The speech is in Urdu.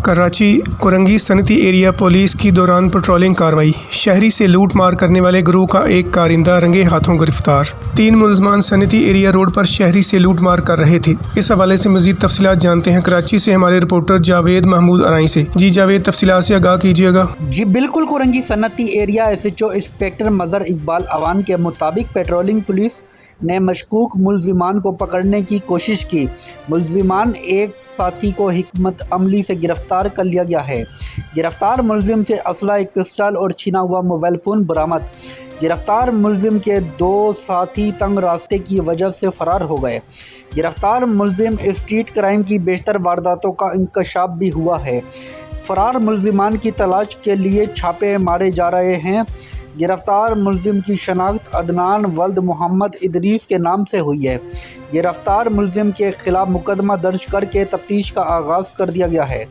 کراچی کورنگی صنعتی ایریا پولیس کی دوران پٹرولنگ کارروائی، شہری سے لوٹ مار کرنے والے گروہ کا ایک کارندہ رنگے ہاتھوں گرفتار۔ 3 ملزمان صنعتی ایریا روڈ پر شہری سے لوٹ مار کر رہے تھے۔ اس حوالے سے مزید تفصیلات جانتے ہیں کراچی سے ہمارے رپورٹر جاوید محمود ارائیں سے۔ جی جاوید، تفصیلات سے آگاہ کیجیے گا۔ جی بالکل، کورنگی صنعتی area S H O inspector Mazhar Iqbal Awan کے مطابق پیٹرولنگ پولیس نے مشکوک ملزمان کو پکڑنے کی کوشش کی۔ ملزمان ایک ساتھی کو حکمت عملی سے گرفتار کر لیا گیا ہے۔ گرفتار ملزم سے اسلحہ، ایک پسٹل اور چھینا ہوا موبائل فون برآمد۔ گرفتار ملزم کے 2 ساتھی تنگ راستے کی وجہ سے فرار ہو گئے۔ گرفتار ملزم اسٹریٹ کرائم کی بیشتر وارداتوں کا انکشاف بھی ہوا ہے۔ فرار ملزمان کی تلاش کے لیے چھاپے مارے جا رہے ہیں۔ گرفتار ملزم کی شناخت عدنان ولد محمد ادریس کے نام سے ہوئی ہے۔ گرفتار ملزم کے خلاف مقدمہ درج کر کے تفتیش کا آغاز کر دیا گیا ہے۔